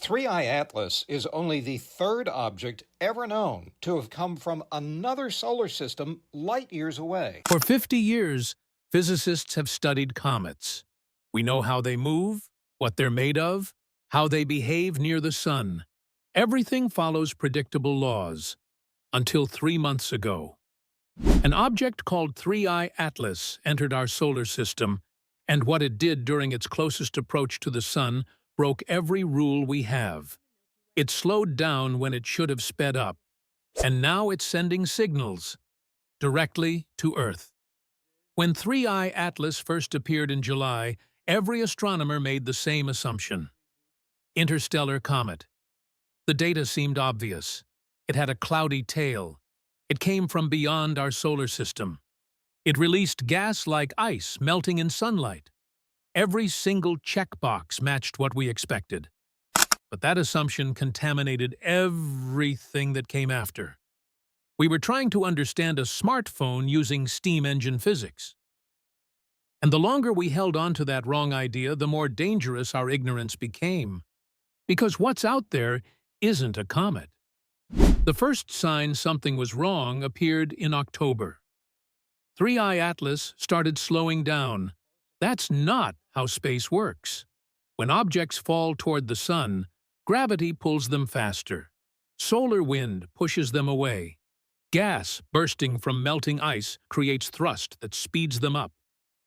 3I Atlas is only the third object ever known to have come from another solar system light years away. For 50 years, physicists have studied comets. We know how they move, what they're made of, how they behave near the sun. Everything follows predictable laws. Until 3 months ago. An object called 3I Atlas entered our solar system, and what it did during its closest approach to the sun broke every rule we have. It slowed down when it should have sped up, and now it's sending signals directly to Earth. When 3I Atlas first appeared in July, every astronomer made the same assumption. Interstellar comet. The data seemed obvious. It had a cloudy tail. It came from beyond our solar system. It released gas like ice melting in sunlight. Every single checkbox matched what we expected. But that assumption contaminated everything that came after. We were trying to understand a smartphone using steam engine physics. And the longer we held on to that wrong idea, the more dangerous our ignorance became. Because what's out there isn't a comet. The first sign something was wrong appeared in October. 3I Atlas started slowing down. That's not how space works. When objects fall toward the sun, gravity pulls them faster. Solar wind pushes them away. Gas bursting from melting ice creates thrust that speeds them up.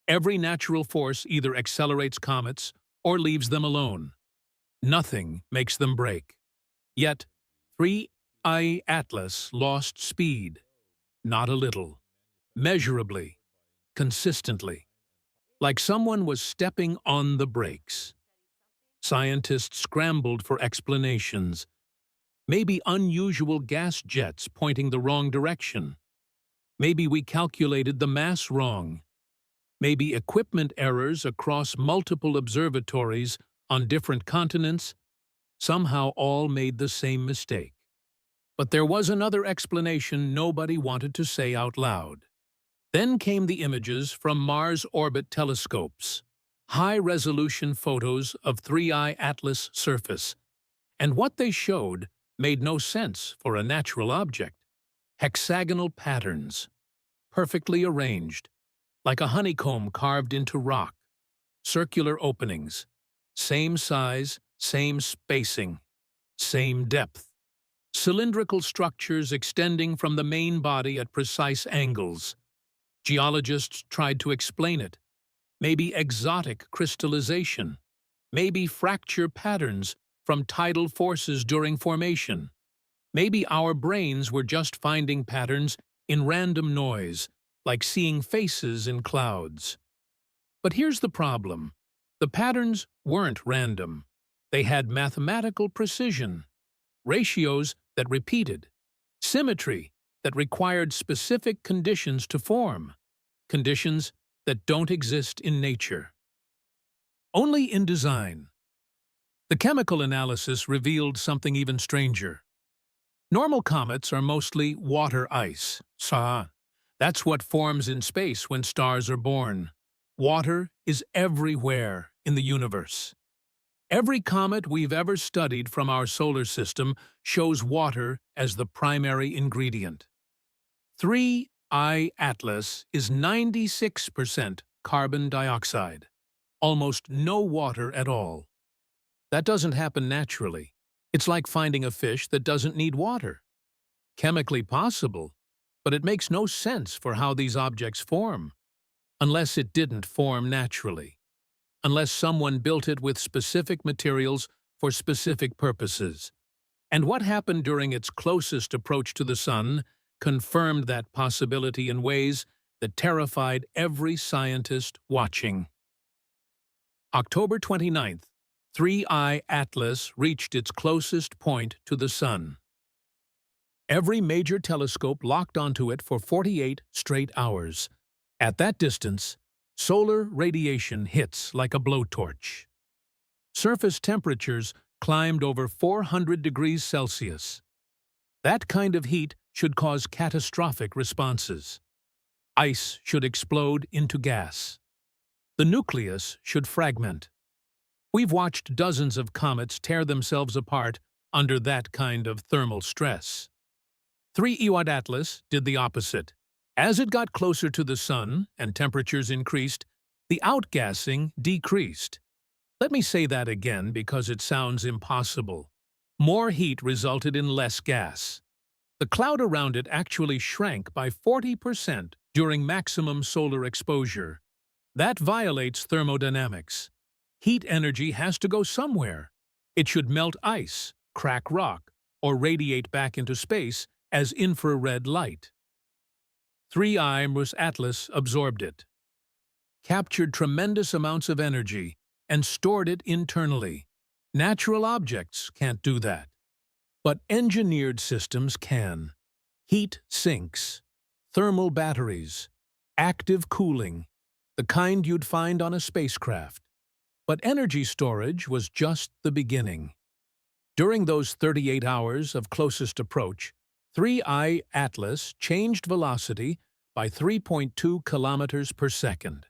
Every natural force either accelerates comets or leaves them alone. Nothing makes them break. Yet, 3I Atlas lost speed. Not a little. Measurably. Consistently. Like someone was stepping on the brakes. Scientists scrambled for explanations. Maybe unusual gas jets pointing the wrong direction. Maybe we calculated the mass wrong. Maybe equipment errors across multiple observatories on different continents. Somehow all made the same mistake. But there was another explanation nobody wanted to say out loud. Then came the images from Mars orbit telescopes, high-resolution photos of 3I Atlas surface, and what they showed made no sense for a natural object. Hexagonal patterns, perfectly arranged, like a honeycomb carved into rock, circular openings, same size, same spacing, same depth, cylindrical structures extending from the main body at precise angles. Geologists tried to explain it. Maybe exotic crystallization. Maybe fracture patterns from tidal forces during formation. Maybe our brains were just finding patterns in random noise, like seeing faces in clouds. But here's the problem. The patterns weren't random. They had mathematical precision, ratios that repeated, symmetry that required specific conditions to form, conditions that don't exist in nature. Only in design. The chemical analysis revealed something even stranger. Normal comets are mostly water ice. That's what forms in space when stars are born. Water is everywhere in the universe. Every comet we've ever studied from our solar system shows water as the primary ingredient. 3I Atlas is 96% carbon dioxide, almost no water at all. That doesn't happen naturally. It's like finding a fish that doesn't need water. Chemically possible, but it makes no sense for how these objects form, unless it didn't form naturally. Unless someone built it with specific materials for specific purposes. And what happened during its closest approach to the sun confirmed that possibility in ways that terrified every scientist watching. October 29th, 3I Atlas reached its closest point to the sun. Every major telescope locked onto it for 48 straight hours. At that distance, solar radiation hits like a blowtorch. Surface temperatures climbed over 400 degrees Celsius. That kind of heat should cause catastrophic responses. Ice should explode into gas. The nucleus should fragment. We've watched dozens of comets tear themselves apart under that kind of thermal stress. 3i Atlas did the opposite. As it got closer to the Sun and temperatures increased, the outgassing decreased. Let me say that again because it sounds impossible. More heat resulted in less gas. The cloud around it actually shrank by 40% during maximum solar exposure. That violates thermodynamics. Heat energy has to go somewhere. It should melt ice, crack rock, or radiate back into space as infrared light. 3i Atlas absorbed it, captured tremendous amounts of energy, and stored it internally. Natural objects can't do that. But engineered systems can. Heat sinks, thermal batteries, active cooling, the kind you'd find on a spacecraft. But energy storage was just the beginning. During those 38 hours of closest approach, 3i Atlas changed velocity by 3.2 kilometers per second.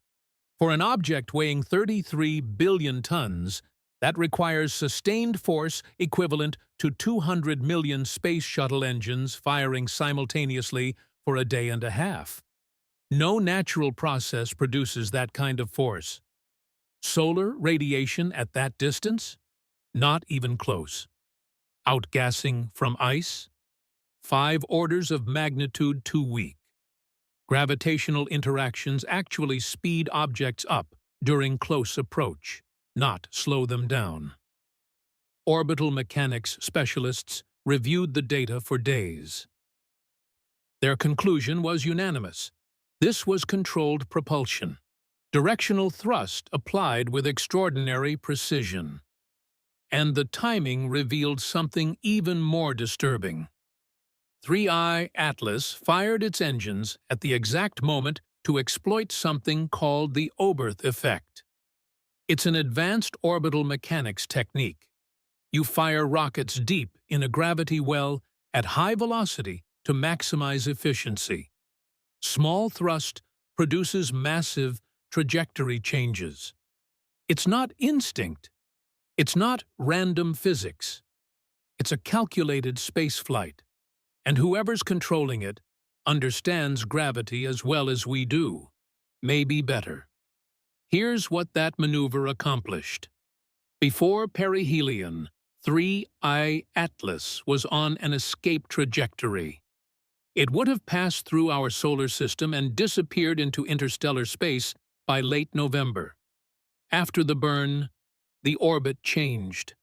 For an object weighing 33 billion tons, that requires sustained force equivalent to 200 million space shuttle engines firing simultaneously for a day and a half. No natural process produces that kind of force. Solar radiation at that distance? Not even close. Outgassing from ice? 5 orders of magnitude too weak. Gravitational interactions actually speed objects up during close approach, not slow them down. Orbital mechanics specialists reviewed the data for days. Their conclusion was unanimous. This was controlled propulsion. Directional thrust applied with extraordinary precision. And the timing revealed something even more disturbing. 3i Atlas fired its engines at the exact moment to exploit something called the Oberth effect. It's an advanced orbital mechanics technique. You fire rockets deep in a gravity well at high velocity to maximize efficiency. Small thrust produces massive trajectory changes. It's not instinct. It's not random physics. It's a calculated spaceflight. And whoever's controlling it understands gravity as well as we do, maybe better. Here's what that maneuver accomplished. Before perihelion, 3i Atlas was on an escape trajectory. It would have passed through our solar system and disappeared into interstellar space by late November. After the burn, the orbit changed.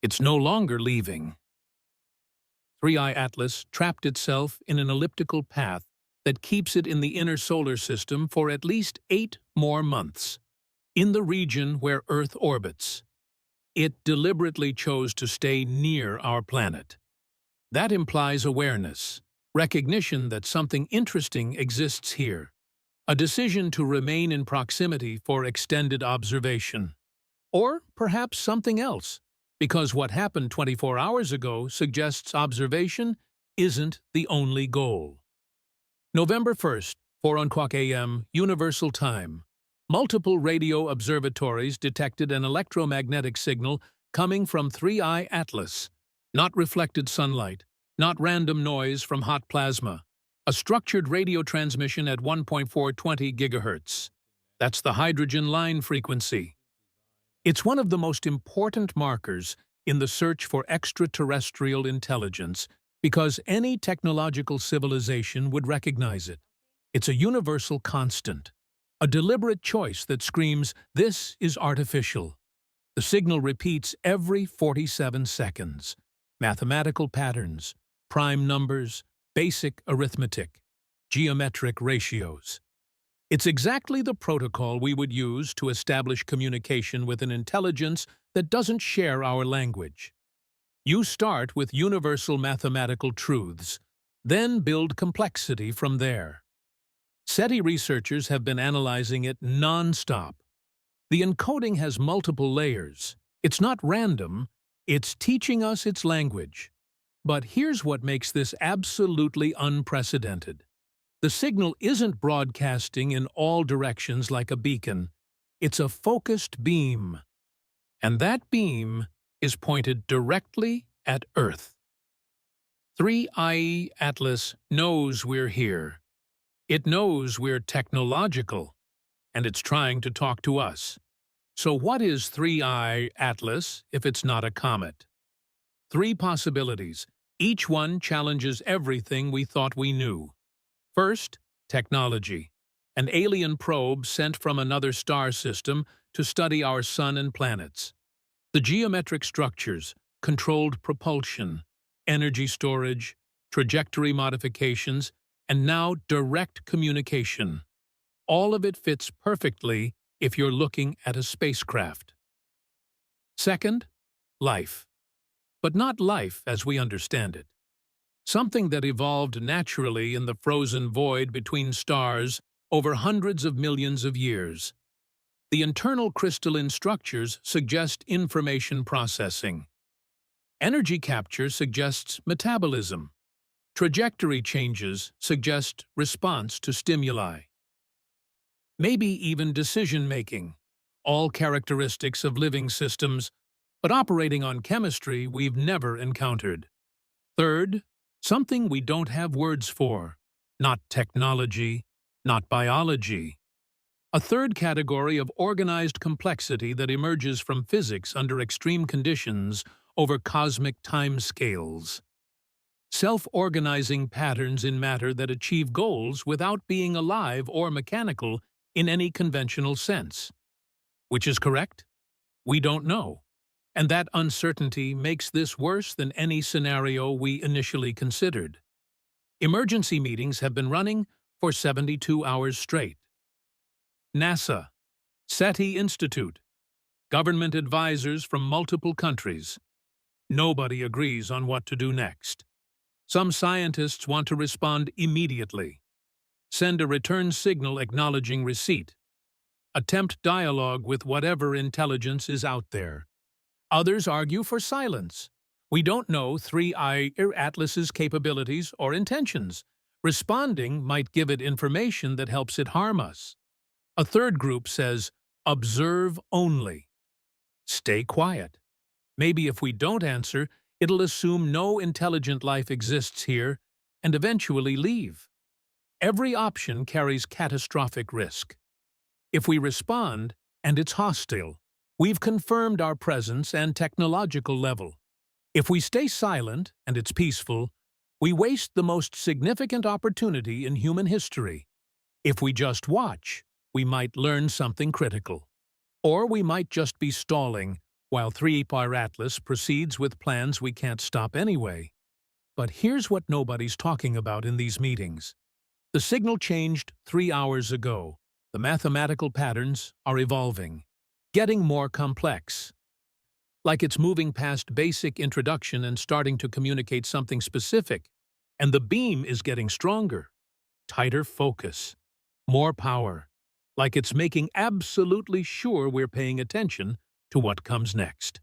It's no longer leaving. 3i Atlas trapped itself in an elliptical path that keeps it in the inner solar system for at least 8 more months, in the region where Earth orbits. It deliberately chose to stay near our planet. That implies awareness, recognition that something interesting exists here, a decision to remain in proximity for extended observation. Or perhaps something else, because what happened 24 hours ago suggests observation isn't the only goal. November 1st, 4:00 a.m. Universal Time. Multiple radio observatories detected an electromagnetic signal coming from 3i Atlas. Not reflected sunlight, not random noise from hot plasma. A structured radio transmission at 1.420 gigahertz. That's the hydrogen line frequency. It's one of the most important markers in the search for extraterrestrial intelligence because any technological civilization would recognize it. It's a universal constant, a deliberate choice that screams, "This is artificial." The signal repeats every 47 seconds. Mathematical patterns, prime numbers, basic arithmetic, geometric ratios. It's exactly the protocol we would use to establish communication with an intelligence that doesn't share our language. You start with universal mathematical truths, then build complexity from there. SETI researchers have been analyzing it non-stop. The encoding has multiple layers. It's not random, it's teaching us its language. But here's what makes this absolutely unprecedented. The signal isn't broadcasting in all directions like a beacon. It's a focused beam. And that beam is pointed directly at Earth. 3IE Atlas knows we're here. It knows we're technological, and it's trying to talk to us. So what is 3I Atlas if it's not a comet? Three possibilities. Each one challenges everything we thought we knew. First, technology. An alien probe sent from another star system to study our sun and planets. The geometric structures, controlled propulsion, energy storage, trajectory modifications, and now direct communication. All of it fits perfectly if you're looking at a spacecraft. Second, life. But not life as we understand it. Something that evolved naturally in the frozen void between stars over hundreds of millions of years. The internal crystalline structures suggest information processing. Energy capture suggests metabolism. Trajectory changes suggest response to stimuli. Maybe even decision-making, all characteristics of living systems, but operating on chemistry we've never encountered. Third, something we don't have words for, not technology, not biology. A third category of organized complexity that emerges from physics under extreme conditions over cosmic timescales. Self-organizing patterns in matter that achieve goals without being alive or mechanical in any conventional sense. Which is correct? We don't know. And that uncertainty makes this worse than any scenario we initially considered. Emergency meetings have been running for 72 hours straight. NASA, SETI Institute, government advisors from multiple countries. Nobody agrees on what to do next. Some scientists want to respond immediately. Send a return signal acknowledging receipt. Attempt dialogue with whatever intelligence is out there. Others argue for silence. We don't know 3I Atlas's capabilities or intentions. Responding might give it information that helps it harm us. A third group says, observe only. Stay quiet. Maybe if we don't answer, it'll assume no intelligent life exists here and eventually leave. Every option carries catastrophic risk. If we respond, and it's hostile, we've confirmed our presence and technological level. If we stay silent, and it's peaceful, we waste the most significant opportunity in human history. If we just watch, we might learn something critical. Or we might just be stalling, while 3I Atlas proceeds with plans we can't stop anyway. But here's what nobody's talking about in these meetings. The signal changed 3 hours ago. The mathematical patterns are evolving, getting more complex. Like it's moving past basic introduction and starting to communicate something specific. And the beam is getting stronger, tighter focus, more power. Like it's making absolutely sure we're paying attention to what comes next.